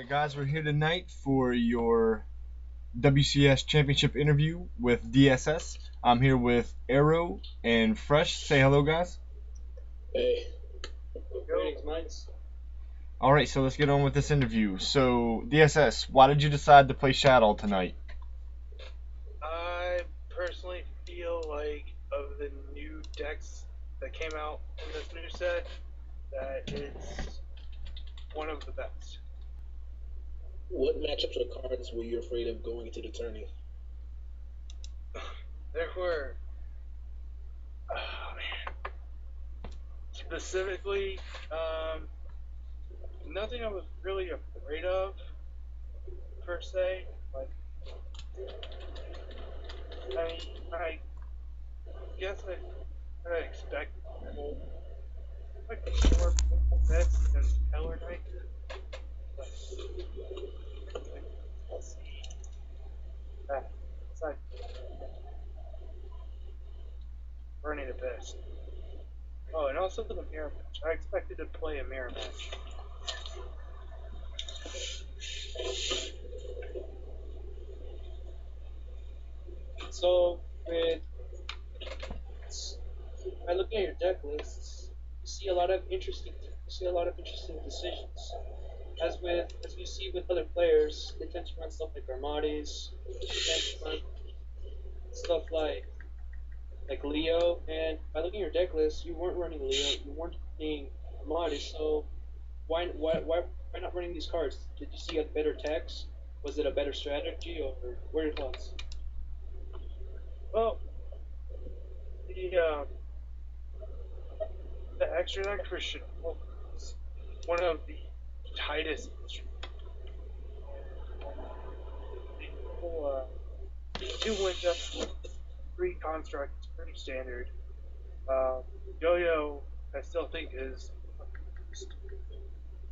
Guys, we're here tonight for your WCS Championship interview with DSS. I'm here with Arrow and Fresh. Say hello, guys. Hey. Greetings, mates. All right, so let's get on with this interview. So, DSS, why did you decide to play Shadow tonight? I personally feel like of the new decks that came out in this new set, that it's one of the best. What matchups or cards were you afraid of going into the tourney? There were, specifically, nothing I was really afraid of, per se. Like, I guess I expect more bets than Keller Knight. Let's see. It's like burning abyss. Oh, and also the mirror match. I expected to play a mirror match. So, by looking at your deck lists, you see a lot of interesting decisions. As you see with other players, they tend to run stuff like Armadas, they tend to run stuff like Leo. And by looking at your deck list, you weren't running Leo, you weren't running Armadas. So why not running these cards? Did you see a better text? Was it a better strategy, or what are your thoughts? Well, the extra deck for Chanel is one of the tightest. People, 2 wins up, 3 construct is pretty standard. Yo-Yo, I still think is.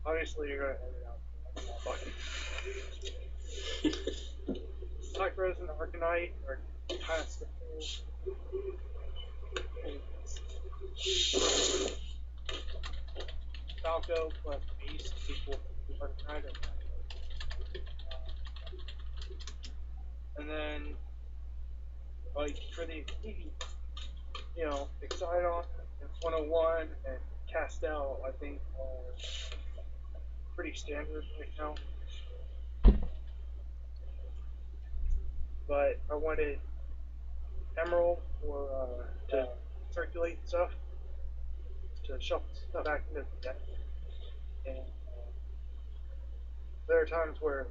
Obviously, you're gonna edit out bucket. Cycros and Arcanite are kind of simple. Falco plus Beast equal Arcanite. And then, like, for the Excidon and 101 and Castel, I think are pretty standard right now. But I wanted Emerald to circulate stuff, to shuffle stuff back into the deck. And there are times where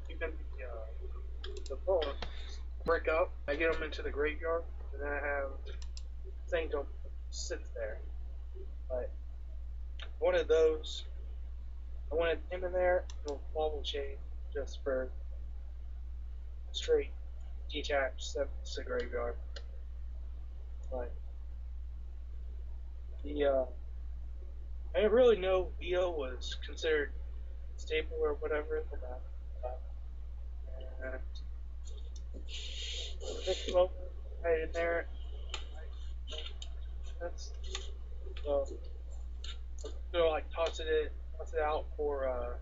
even the bones break up. I get them into the graveyard, and then I have Sanctum sits there. But I wanted those. I wanted him in there, and a Wobble Chain just for straight detached steps to graveyard. But I didn't really know Leo was considered stable or whatever for that. And well, I in there. That's so I'm gonna toss it out for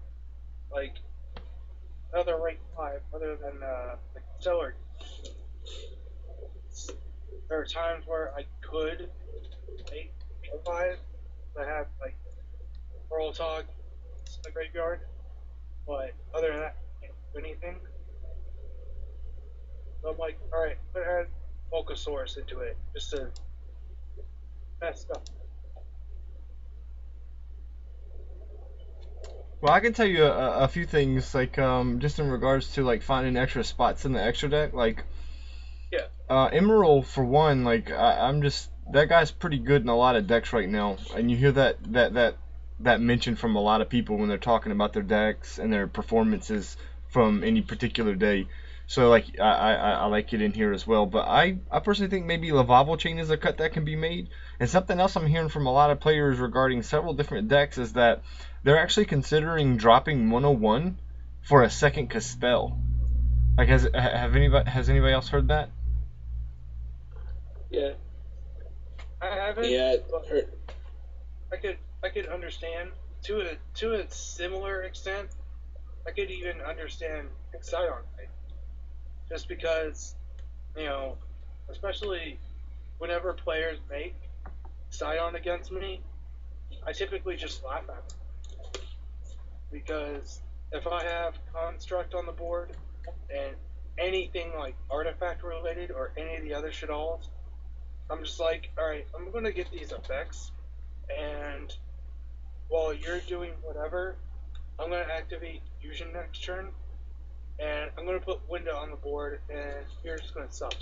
another rank 5 other than the Stellar. There are times where I could make 5. I have Pearl Tog in the graveyard, but other than that, I can't do anything. So I'm like, alright, I'm gonna add Volcasaurus into it just to mess stuff. Well, I can tell you a few things, just in regards to finding extra spots in the extra deck. Emerald for one, I'm just that guy's pretty good in a lot of decks right now, and you hear that mentioned from a lot of people when they're talking about their decks and their performances from any particular day. So I like it in here as well. But I personally think maybe Lavabo Chain is a cut that can be made. And something else I'm hearing from a lot of players regarding several different decks is that they're actually considering dropping 101 for a second Caspell. Has anybody else heard that? Yeah. I haven't. Yeah, I could understand to a similar extent, I could even understand Exciton, just because, you know, especially whenever players make Exciton against me, I typically just laugh at them because if I have construct on the board and anything like artifact related or any of the other shit-alls, I'm just like, alright, I'm gonna get these effects, and while you're doing whatever, I'm gonna activate fusion next turn, and I'm gonna put window on the board, and you're just gonna suffer.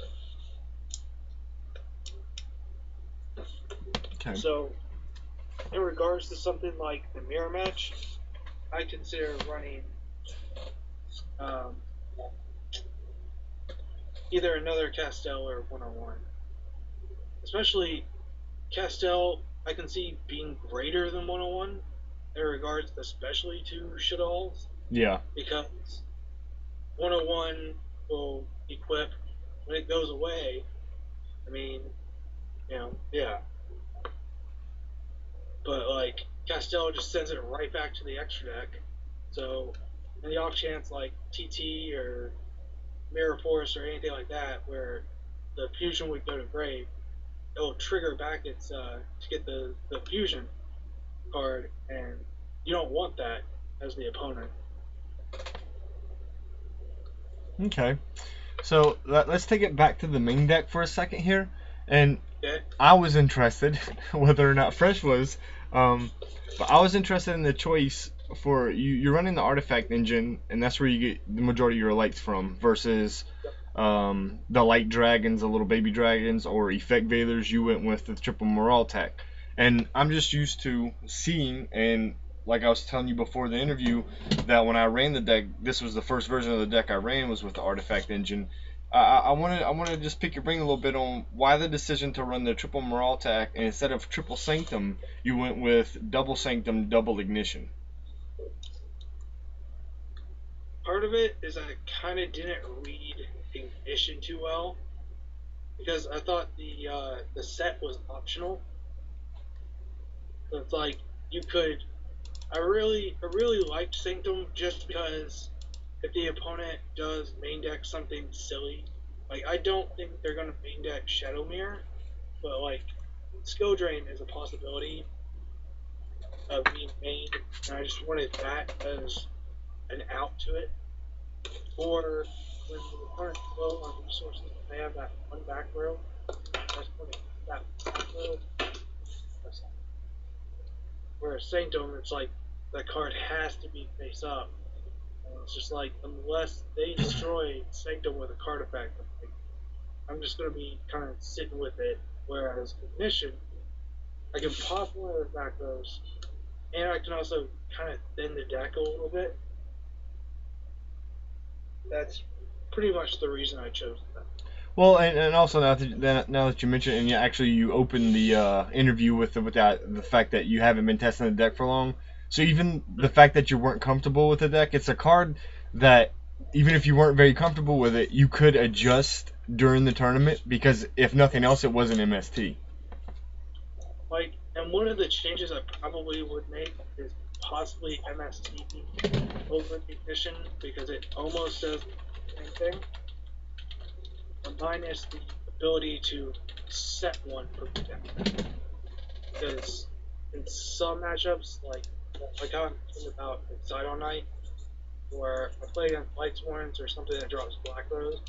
Okay. So, in regards to something like the mirror match, I consider running either another Castell or 101. Especially Castell, I can see being greater than 101 in regards, especially to shit-alls, Yeah. because 101 will equip when it goes away. I mean, you know, yeah. But like Castell just sends it right back to the extra deck. So in the off chance like TT or Mirror Force or anything like that where the fusion would go to grave, it'll trigger back its to get the fusion card, and you don't want that as the opponent. Okay. So let's take it back to the main deck for a second here. And Okay? I was interested, whether or not Fresh was, but I was interested in the choice for you. You're running the artifact engine, and that's where you get the majority of your lights from, versus the light dragons, the little baby dragons, or effect veilers. You went with the triple morale tech, and I'm just used to seeing, and like I was telling you before the interview, that when I ran the deck, this was the first version of the deck I ran was with the artifact engine. I want to just pick your brain a little bit on why the decision to run the triple morale tech, and instead of triple sanctum, you went with double sanctum, double ignition. Part of it is I kind of didn't read Ignition too well because I thought the set was optional. So it's like you could. I really liked Sanctum just because if the opponent does main deck something silly, like I don't think they're gonna main deck Shadow Mirror, but like Skill Drain is a possibility of being made, and I just wanted that as an out to it. Or when the opponent's low on resources, they have that one back row. That's when that back row. Whereas Sanctum, it's like that card has to be face up. And it's just like unless they destroy Sanctum with a card effect, I'm just gonna be kind of sitting with it. Whereas Ignition, I can pop one of the back rows, and I can also kind of thin the deck a little bit. That's pretty much the reason I chose that. Well, and also now that you mention it, and you opened the interview with the fact that you haven't been testing the deck for long. So even the fact that you weren't comfortable with the deck, it's a card that even if you weren't very comfortable with it, you could adjust during the tournament because if nothing else, it was an MST. Like, and one of the changes I probably would make is possibly MST over Ignition because it almost does the same thing. Minus the ability to set one for the deck. Because in some matchups, like how I'm thinking about Side on Night, where I play against Lights Warrants or something that drops Black Rose,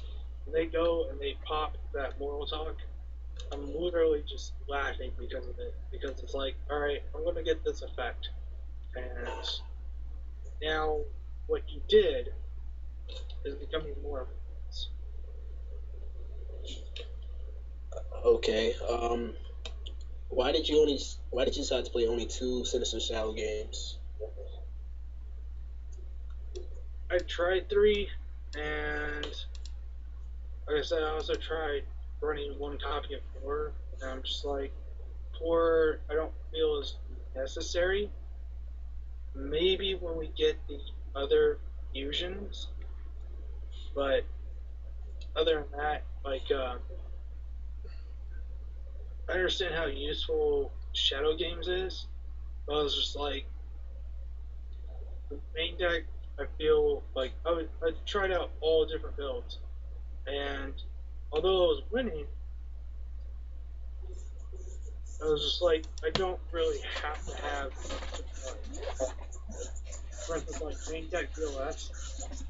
and they go and they pop that Moral Talk, I'm literally just laughing because of it. Because it's like, alright, I'm going to get this effect. And now what you did is becoming more of a Okay. Why did you decide to play only 2 Sinister Shadow games? I tried 3, and like I said, I also tried running 1 copy of 4, and I'm just like, 4 I don't feel is necessary. Maybe when we get the other fusions, but other than that, like, I understand how useful Shadow Games is, but I was just like, the main deck, I feel like I tried out all different builds, and although I was winning, I was just like, I don't really have to have, for instance, like main deck DLS.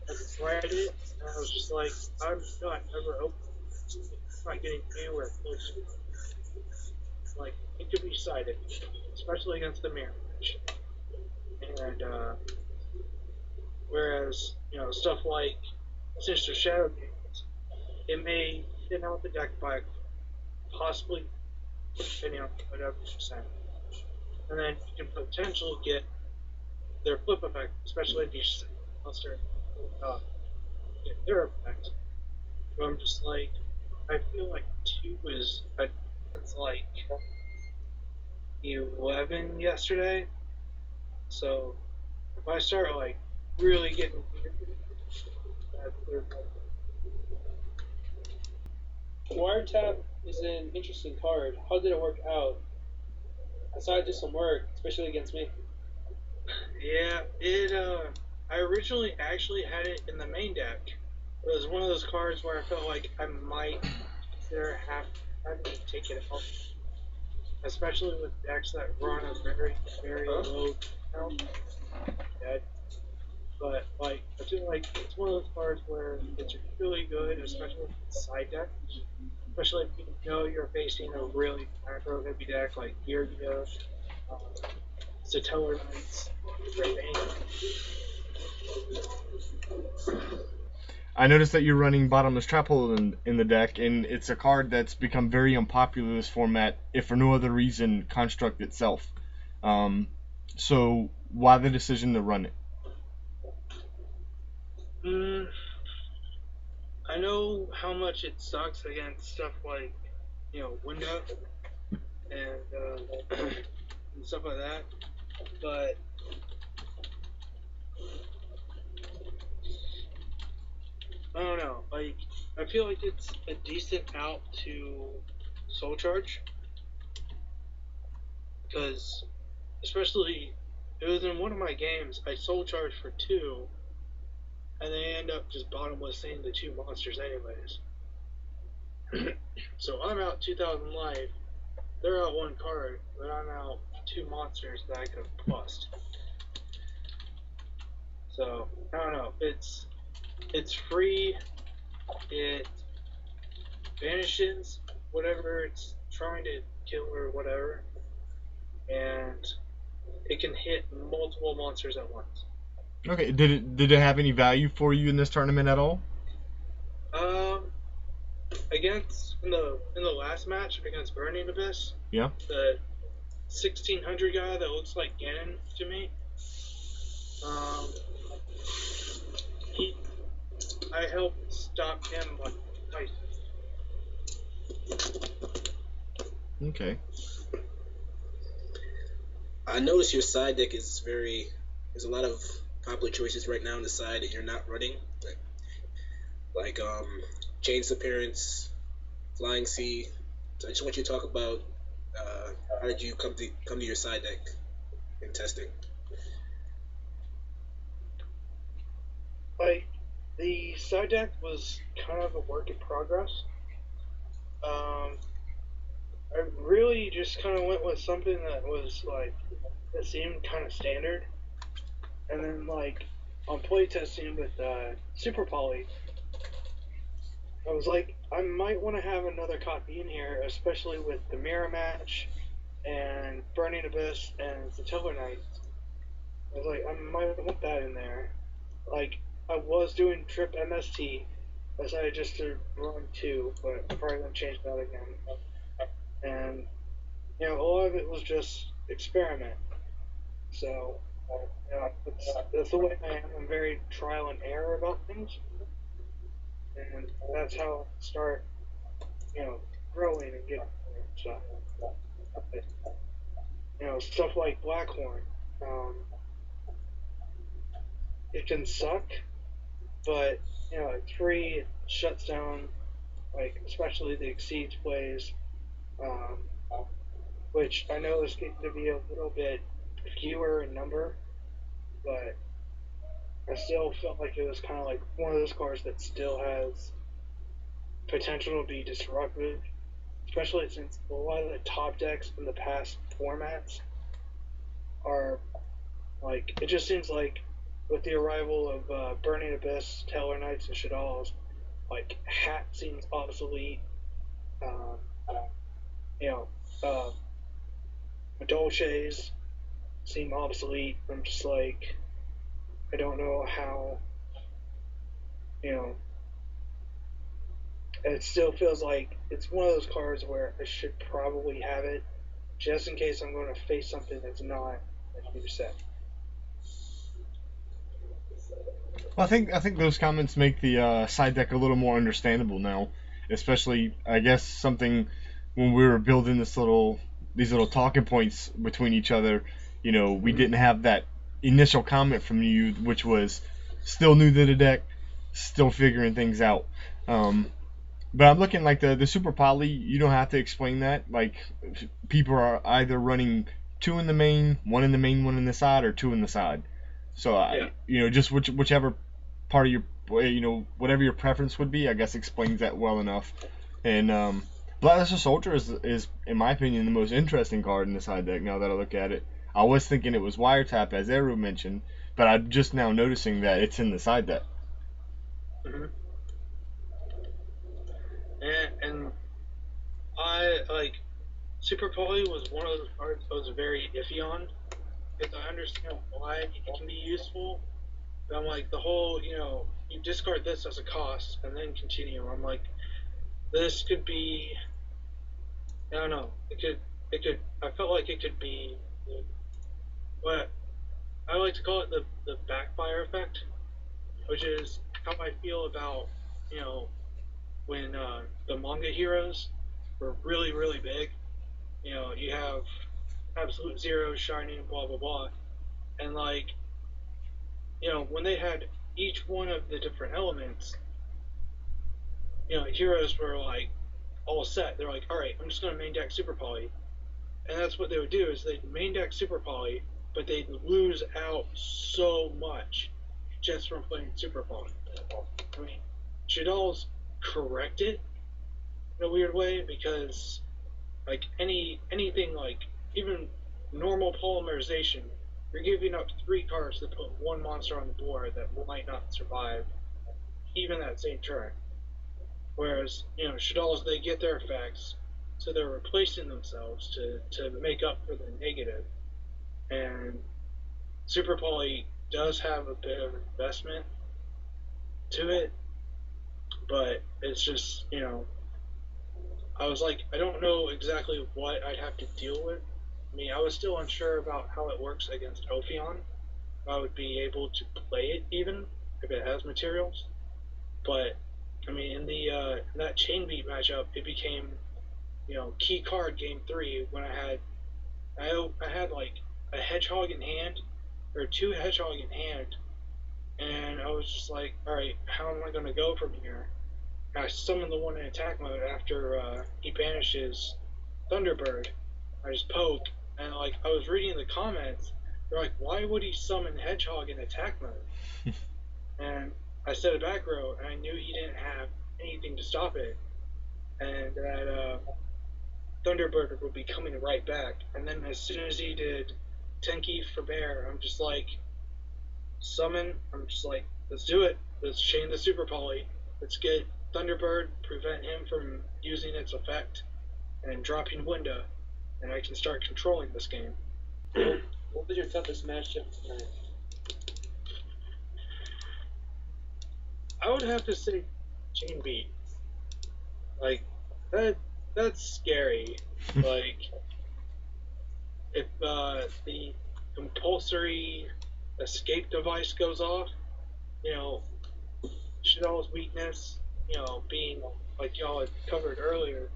I tried it, and I was just like, I'm not ever open. I'm not getting anywhere close. Like, it could be sided, especially against the mirror match. And, whereas, stuff like Sinister Shadow games, it may thin out the deck by possibly, whatever percent. And then you can potentially get their flip effect, especially if you monster get their effect. But I'm just like, I feel like 2 is, it's like 11 yesterday. So if I start like really getting Wiretap is an interesting card. How did it work out? I saw it do some work, especially against me. yeah, I originally actually had it in the main deck. It was one of those cards where I felt like I might consider having to take it out, especially with decks that run a very, very low count. Yeah, but like I feel like it's one of those cards where it's really good, especially with side deck. Especially if you know you're facing a really macro heavy deck like Geargia, Satellar Knights, Red Bane. I noticed that you're running Bottomless Trap Hole in the deck, and it's a card that's become very unpopular in this format, if for no other reason, Construct itself. So why the decision to run it? I know how much it sucks against stuff like, Window and, and stuff like that, but I don't know. Like, I feel like it's a decent out to Soul Charge, because especially it was in one of my games. I Soul Charged for 2, and they end up just bottomlessing the 2 monsters anyways. So I'm out 2,000 life. They're out 1 card, but I'm out 2 monsters that I could have plussed. So I don't know. It's free. It vanishes whatever it's trying to kill or whatever, and it can hit multiple monsters at once. Okay, did it have any value for you in this tournament at all? Against in the last match against Burning Abyss, Yeah. the 1600 guy that looks like Ganon to me. I helped stop him like twice. Okay. I notice your side deck is there's a lot of popular choices right now on the side that you're not running. Like Jane's Appearance, Flying Sea. So I just want you to talk about how did you come to your side deck in testing? Like, the side deck was kind of a work in progress. I really just kind of went with something that was like that seemed kind of standard, and then like on playtesting with Super Poly, I was like, I might want to have another copy in here, especially with the Mirror Match and Burning Abyss and the Tiller Knights. I was like, I might want that in there. Like, I was doing Trip MST. I decided just to run 2, but I'm probably going to change that again. And, a lot of it was just experiment. So, that's the way I am. I'm very trial and error about things. And that's how I start, growing and getting stuff. Stuff like Blackhorn. It can suck, but, at 3, it shuts down, like, especially the Exceeds plays, which I know is getting to be a little bit fewer in number, but I still felt like it was kind of like one of those cards that still has potential to be disruptive, especially since a lot of the top decks in the past formats are like, it just seems like with the arrival of Burning Abyss, Taylor Knights, and Shaddolls, like Hat seems obsolete. Um, you know, uh, Dolces seem obsolete. I'm just like, I don't know how, you know, and it still feels like it's one of those cards where I should probably have it just in case I'm going to face something that's not a new set. Well, I think those comments make the side deck a little more understandable now, especially I guess something when we were building these little talking points between each other. You know, we didn't have that initial comment from you, which was still new to the deck, still figuring things out. Um, but I'm looking like the super poly. You don't have to explain that. Like people are either running two in the main, one in the main, one in the side, or two in the side. So Yeah. just whichever part of your, whatever your preference would be, I guess explains that well enough. And Blackluster Soldier is, in my opinion, the most interesting card in the side deck. Now that I look at it, I was thinking it was Wiretap, as Eru mentioned, but I'm just now noticing that it's in the side deck. Mm-hmm. And I like Super Poly was one of those cards I was very iffy on because I understand why it can be useful. But I'm like the whole, you discard this as a cost and then continue. I'm like, this could be, I don't know, it could. I felt like it could be what I like to call it the backfire effect, which is how I feel about you know when the manga heroes were really really big. You have Absolute Zero, Shining, blah blah blah, and like when they had each one of the different elements, heroes were like all set. They're like, all right, I'm just gonna main deck Super Poly, and that's what they would do is they'd main deck Super Poly, but they'd lose out so much just from playing Super Poly. I mean, Shadal's correct it in a weird way because like anything like even normal polymerization, you're giving up 3 cards to put one monster on the board that might not survive even that same turn. Whereas, Shadalls, they get their effects, so they're replacing themselves to make up for the negative. And Super Poly does have a bit of investment to it, but it's just, I was like, I don't know exactly what I'd have to deal with. I mean, I was still unsure about how it works against Ophion. I would be able to play it even if it has materials. But I mean, in that chain beat matchup, it became key card game 3 when I had like a hedgehog in hand or 2 hedgehog in hand, and I was just like, all right, how am I going to go from here? And I summoned the one in attack mode after he banishes Thunderbird. I just poke, and like I was reading the comments, they're like, why would he summon Hedgehog in attack mode? And I set a back row, and I knew he didn't have anything to stop it, and that Thunderbird would be coming right back. And then as soon as he did Tenki for Bear, I'm just like, summon. I'm just like, let's do it. Let's chain the Super Poly. Let's get Thunderbird, prevent him from using its effect, and dropping Winda, and I can start controlling this game. What was your toughest matchup tonight? I would have to say Chain Beat. Like, that's scary. Like, if the compulsory escape device goes off, Shadal's weakness, being like y'all had covered earlier,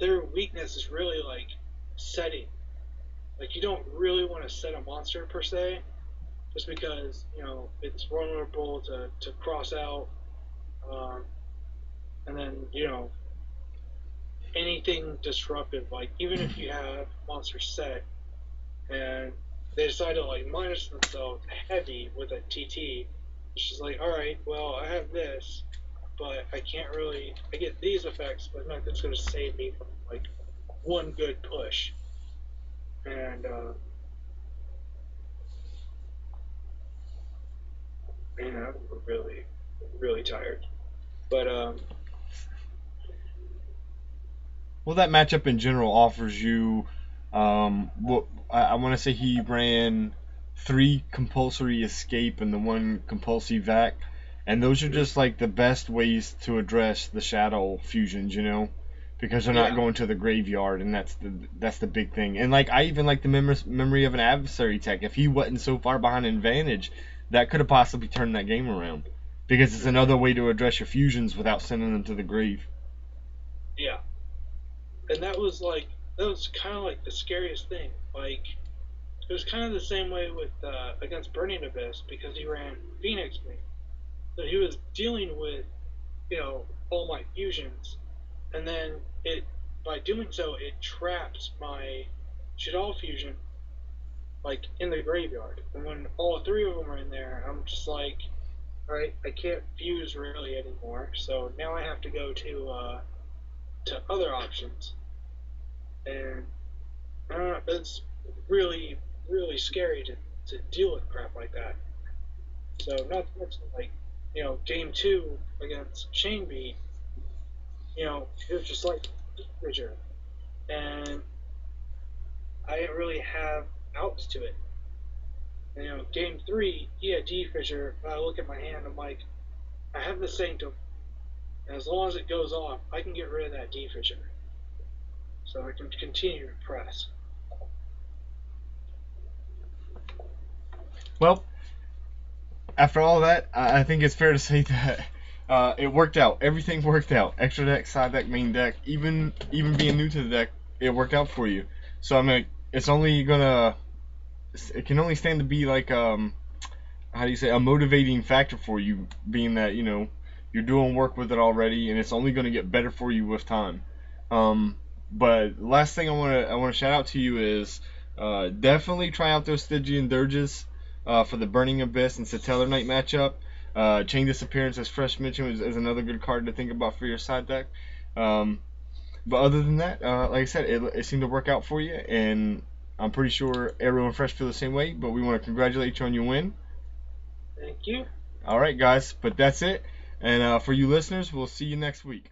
their weakness is really like setting. Like you don't really want to set a monster per se, just because it's vulnerable to cross out, and then anything disruptive. Like even if you have monster set and they decide to like minus themselves heavy with a TT, She's like, all right, well, I have this, but I can't really. I get these effects, but nothing's going to save me from like one good push. And man, I'm really, really tired. But Well, that matchup in general offers you, what I want to say he ran 3 compulsory escape and the 1 compulsory vac, and those are just like the best ways to address the shadow fusions, because they're not yeah, going to the graveyard, and that's the big thing. And like I even like the memory of an adversary tech. If he wasn't so far behind advantage, that could have possibly turned that game around, because it's another way to address your fusions without sending them to the grave. yeah, and that was kind of like the scariest thing. Like it was kind of the same way with against Burning Abyss because he ran Phoenix Wing, so he was dealing with all my fusions, and then it by doing so it traps my Shadal fusion like in the graveyard. And when all 3 of them are in there, I'm just like, all right, I can't fuse really anymore. So now I have to go to other options, and it's really really scary to deal with crap like that. So not to mention like game 2 against Chainbeat, it was just like Bridger, and I didn't really have outs to it. And, game 3, he had D Fissure. I look at my hand, I'm like, I have the Sanctum, and as long as it goes off, I can get rid of that D Fissure. So I can continue to press. Well, after all that, I think it's fair to say that it worked out. Everything worked out. Extra deck, side deck, main deck, even being new to the deck, it worked out for you. So I mean, it can only stand to be like how do you say, a motivating factor for you, being that you're doing work with it already, and it's only going to get better for you with time. But last thing I want to shout out to you is definitely try out those Stygian Dirges for the Burning Abyss and Satellar Knight matchup. Chain Disappearance, as Fresh mentioned, is another good card to think about for your side deck. But other than that, like I said, it seemed to work out for you, and I'm pretty sure Arrow and Fresh feel the same way. But we want to congratulate you on your win. Thank you. All right, guys, but that's it. And for you listeners, we'll see you next week.